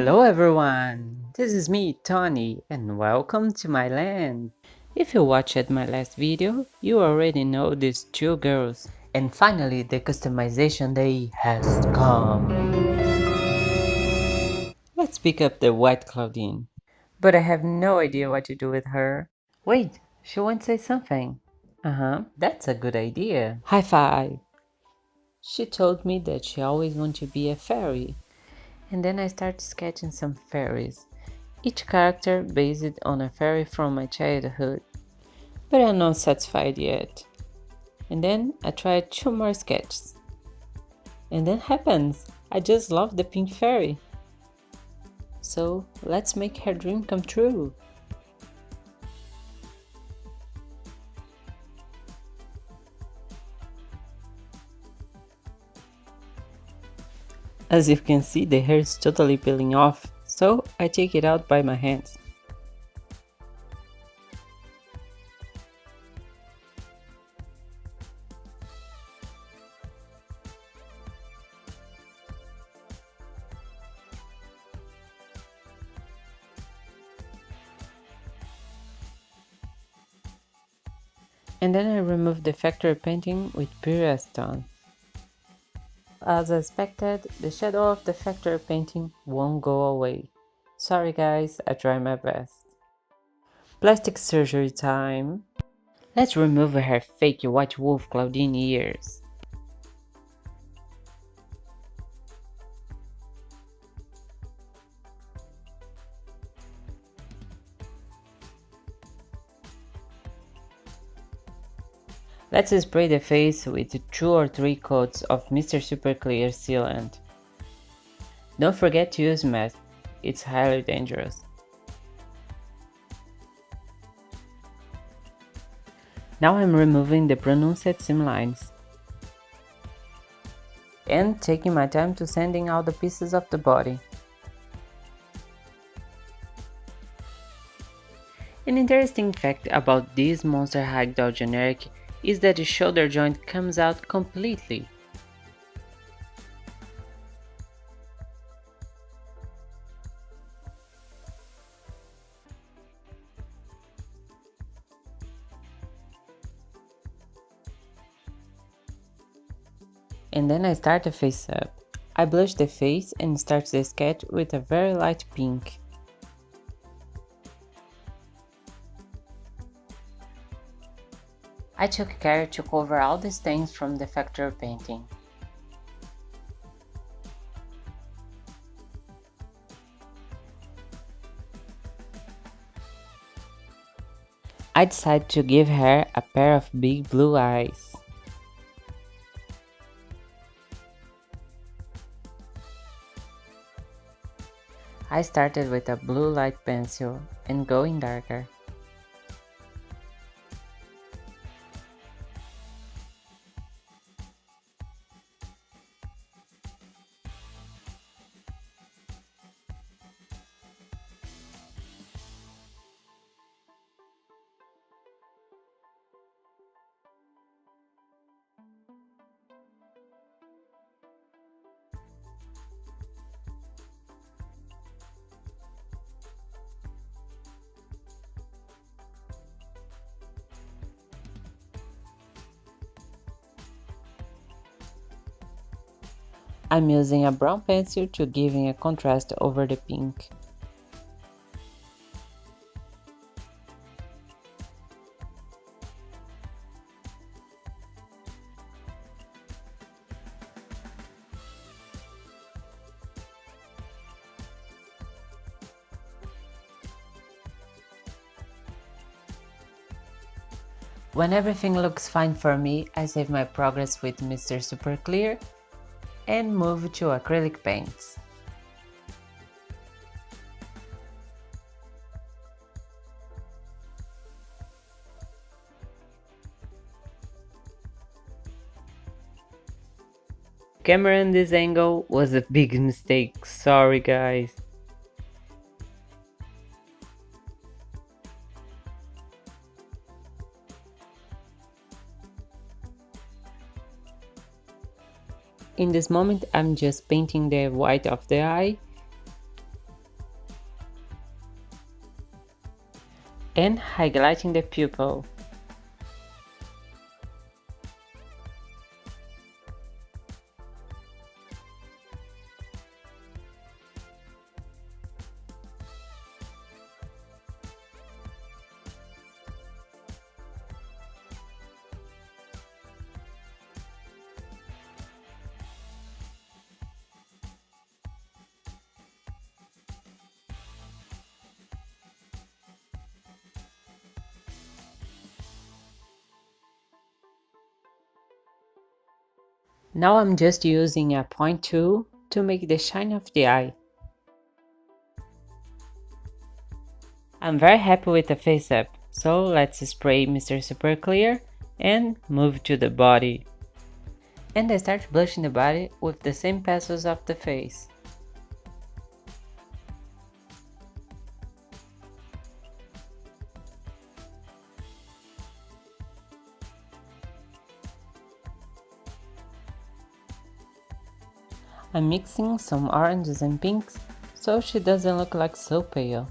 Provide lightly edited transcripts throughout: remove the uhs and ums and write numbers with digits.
Hello everyone, this is me, Tony, and welcome to my land. If you watched my last video, you already know these two girls. And finally, the customization day has come. Let's pick up the white Claudine. But I have no idea what to do with her. Wait, she wants to say something. That's a good idea. High five. She told me that she always wanted to be a fairy. And then I started sketching some fairies. Each character based on a fairy from my childhood, but I'm not satisfied yet. And then I tried 2 more sketches. And then happens, I just love the pink fairy. So let's make her dream come true. As you can see, the hair is totally peeling off, so I take it out by my hands. And then I remove the factory painting with pure acetone. As expected, the shadow of the factory painting won't go away. Sorry guys, I try my best. Plastic surgery time. Let's remove her fake white wolf Claudine ears. Let's spray the face with 2 or 3 coats of Mr. Super Clear sealant. Don't forget to use mask, it's highly dangerous. Now I'm removing the pronounced seam lines. And taking my time to sanding out the pieces of the body. An interesting fact about this Monster High Doll generic is that the shoulder joint comes out completely. And then I start the face up. I blush the face and start the sketch with a very light pink. I took care to cover all the stains from the factory painting. I decided to give her a pair of big blue eyes. I started with a blue light pencil and going darker. I'm using a brown pencil to giving a contrast over the pink. When everything looks fine for me, I save my progress with Mr. Super Clear and move to acrylic paints. Camera in this angle was a big mistake, sorry guys. In this moment I'm just painting the white of the eye and highlighting the pupil. Now I'm just using a point tool to make the shine of the eye. I'm very happy with the face up, so let's spray Mr. Super Clear and move to the body. And I start blushing the body with the same pencils of the face. I'm mixing some oranges and pinks so she doesn't look like so pale.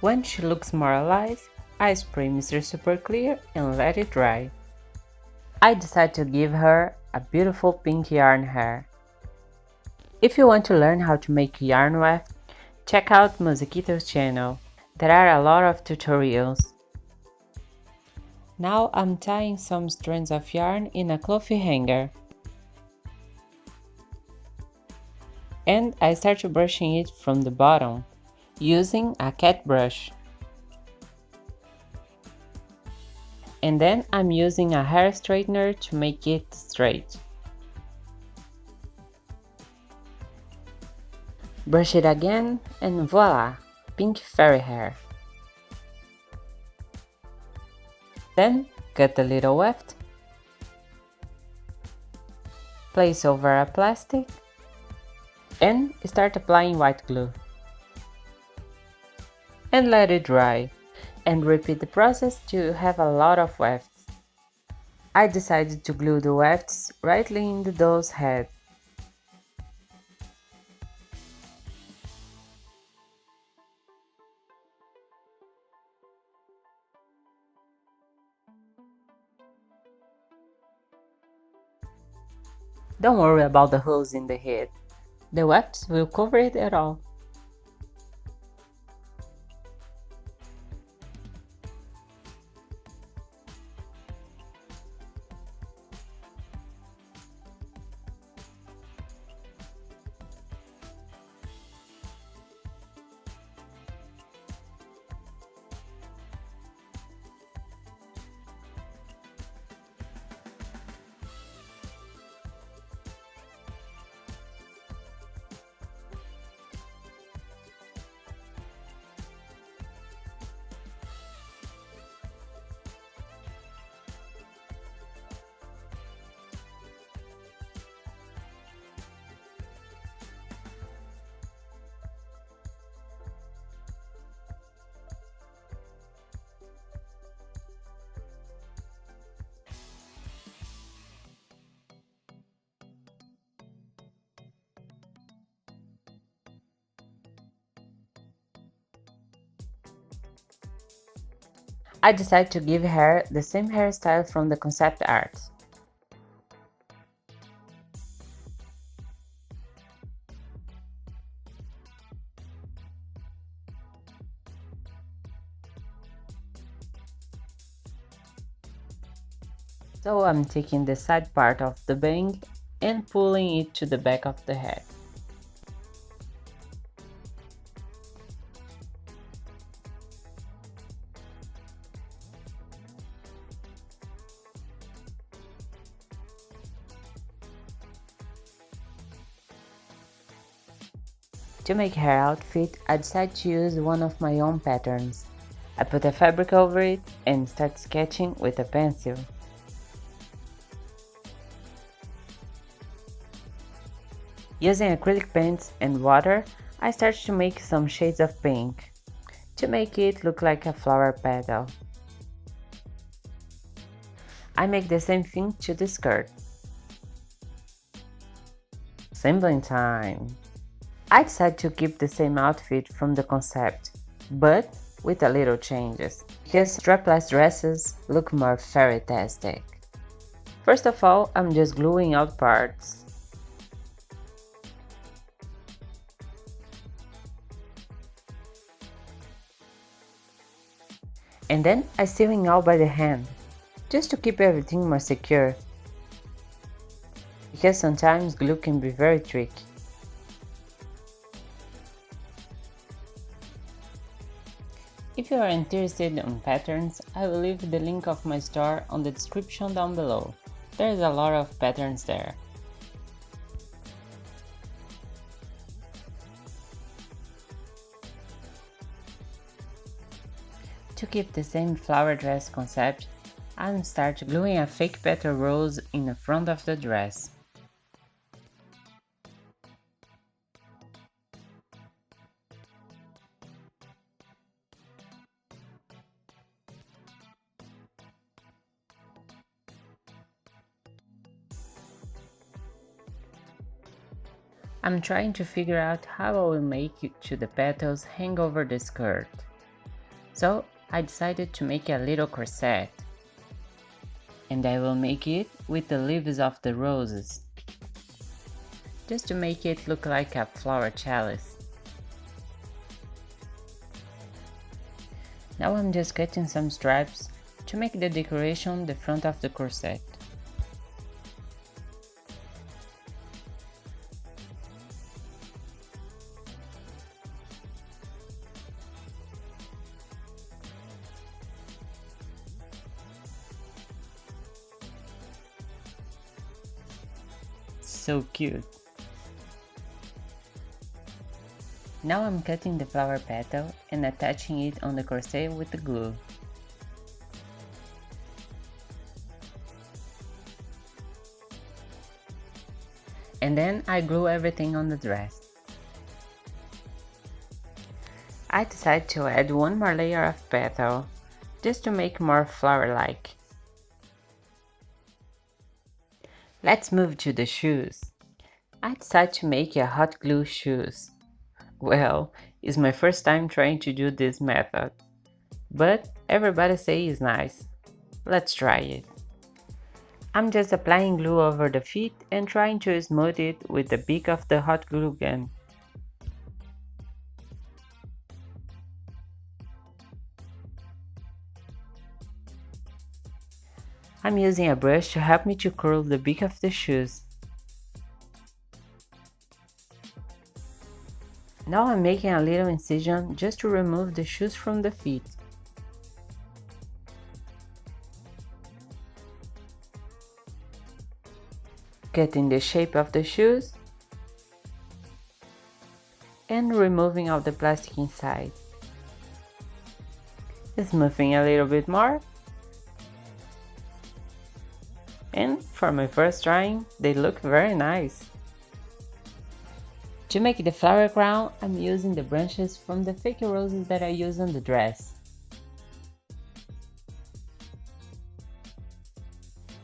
When she looks more alive, I spray Mr. Super Clear and let it dry. I decide to give her a beautiful pink yarn hair. If you want to learn how to make yarn weft, check out Musiquito's channel. There are a lot of tutorials. Now I'm tying some strands of yarn in a cloth hanger. And I start brushing it from the bottom, using a cat brush. And then I'm using a hair straightener to make it straight. Brush it again and voila! Pink fairy hair. Then cut a little weft, place over a plastic, and start applying white glue. And let it dry, and repeat the process till you have a lot of wefts. I decided to glue the wefts rightly in the doll's head. Don't worry about the holes in the head. The wefts will cover it at all. I decided to give her the same hairstyle from the concept art. So I'm taking the side part of the bang and pulling it to the back of the head. To make her outfit, I decided to use one of my own patterns. I put a fabric over it and start sketching with a pencil. Using acrylic paints and water, I started to make some shades of pink, to make it look like a flower petal. I make the same thing to the skirt. Assembling time! I decided to keep the same outfit from the concept, but with a little changes, because strapless dresses look more fairy-tastic. First of all, I'm just gluing out parts. And then I sewing out by the hand, just to keep everything more secure, because sometimes glue can be very tricky. If you are interested in patterns, I will leave the link of my store on the description down below. There's a lot of patterns there. To keep the same flower dress concept, I'll start gluing a fake petal rose in the front of the dress. I'm trying to figure out how I will make it to the petals hang over the skirt. So I decided to make a little corset. And I will make it with the leaves of the roses, just to make it look like a flower chalice. Now I'm just cutting some stripes to make the decoration the front of the corset. So cute! Now I'm cutting the flower petal and attaching it on the corset with the glue. And then I glue everything on the dress. I decided to add one more layer of petal, just to make more flower-like. Let's move to the shoes. I decided to make a hot glue shoes. Well, it's my first time trying to do this method, but everybody say it's nice. Let's try it. I'm just applying glue over the feet and trying to smooth it with the beak of the hot glue gun. I'm using a brush to help me to curl the beak of the shoes. Now I'm making a little incision just to remove the shoes from the feet. Cutting the shape of the shoes and removing all the plastic inside. Smoothing a little bit more. And for my first trying, they look very nice. To make the flower crown, I'm using the branches from the fake roses that I use on the dress.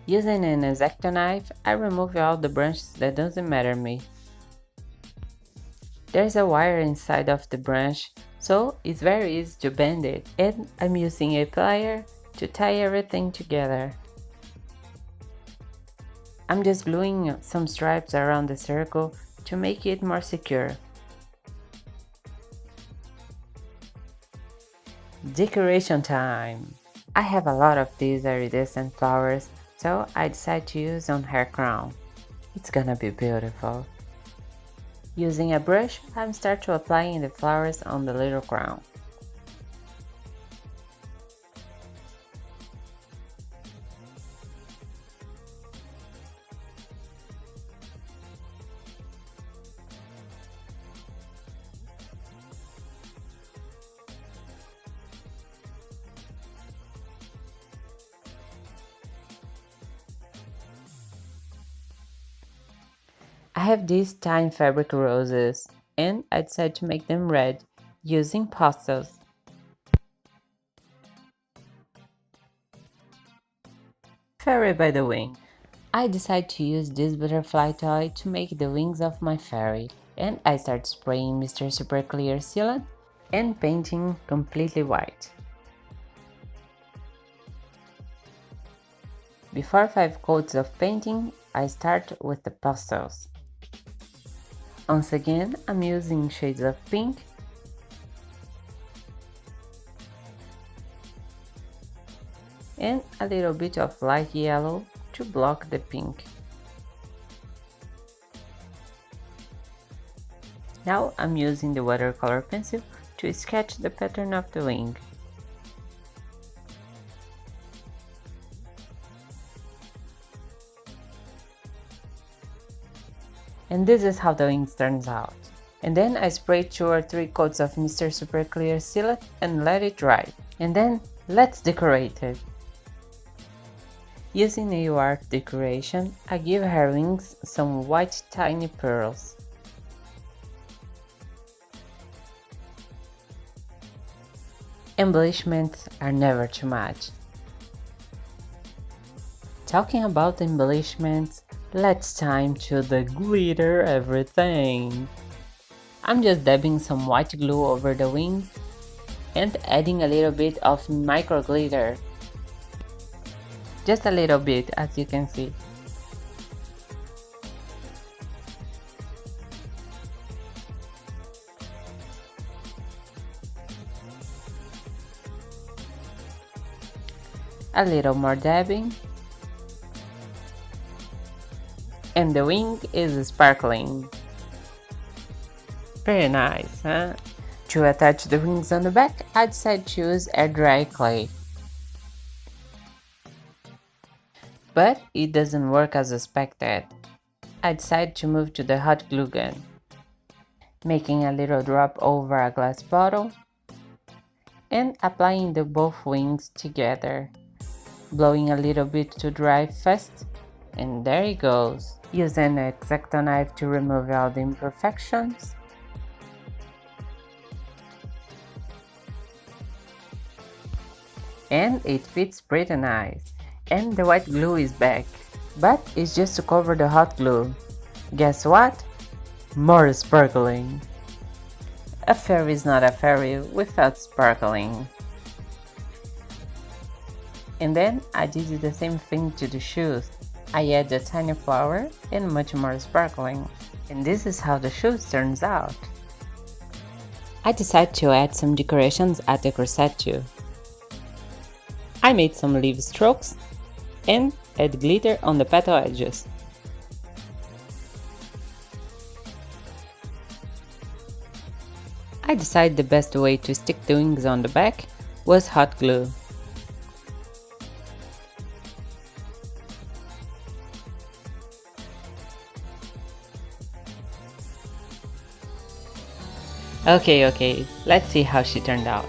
Using an X-Acto knife, I remove all the branches that doesn't matter me. There's a wire inside of the branch, so it's very easy to bend it, and I'm using a plier to tie everything together. I'm just gluing some stripes around the circle to make it more secure. Decoration time! I have a lot of these iridescent flowers, so I decided to use on her crown. It's gonna be beautiful. Using a brush, I'm start to applying the flowers on the little crown. I have these tiny fabric roses, and I decided to make them red using pastels. Fairy by the wing. I decide to use this butterfly toy to make the wings of my fairy, and I start spraying Mr. Super Clear sealant and painting completely white. Before 5 coats of painting, I start with the pastels. Once again, I'm using shades of pink and a little bit of light yellow to block the pink. Now I'm using the watercolor pencil to sketch the pattern of the wing. And this is how the wings turns out. And then I spray 2 or 3 coats of Mr. Super Clear sealant and let it dry. And then let's decorate it. Using nail art decoration, I give her wings some white tiny pearls. Embellishments are never too much. Talking about embellishments, let's time to the glitter everything. I'm just dabbing some white glue over the wings and adding a little bit of micro glitter. Just a little bit, as you can see. A little more dabbing. And the wing is sparkling. Very nice, huh? To attach the wings on the back, I decided to use air dry clay. But it doesn't work as expected. I decided to move to the hot glue gun, making a little drop over a glass bottle and applying the both wings together, blowing a little bit to dry fast, and there it goes. Use an X-Acto knife to remove all the imperfections. And it fits pretty nice. And the white glue is back. But it's just to cover the hot glue. Guess what? More sparkling. A fairy is not a fairy without sparkling. And then I did the same thing to the shoes. I add a tiny flower and much more sparkling. And this is how the shoes turns out. I decided to add some decorations at the corset too. I made some leaf strokes and add glitter on the petal edges. I decided the best way to stick the wings on the back was hot glue. Okay, let's see how she turned out.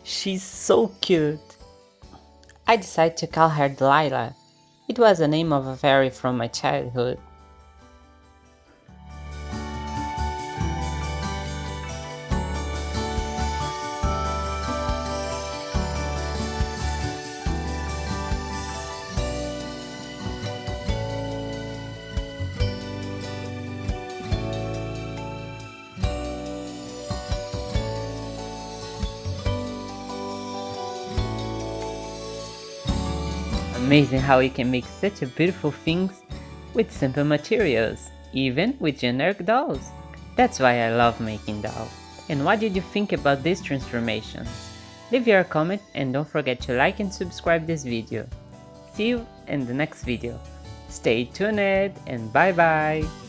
She's so cute. I decided to call her Dalila. It was the name of a fairy from my childhood. Amazing how we can make such beautiful things with simple materials, even with generic dolls. That's why I love making dolls. And what did you think about this transformation? Leave your comment and don't forget to like and subscribe this video. See you in the next video. Stay tuned and bye bye!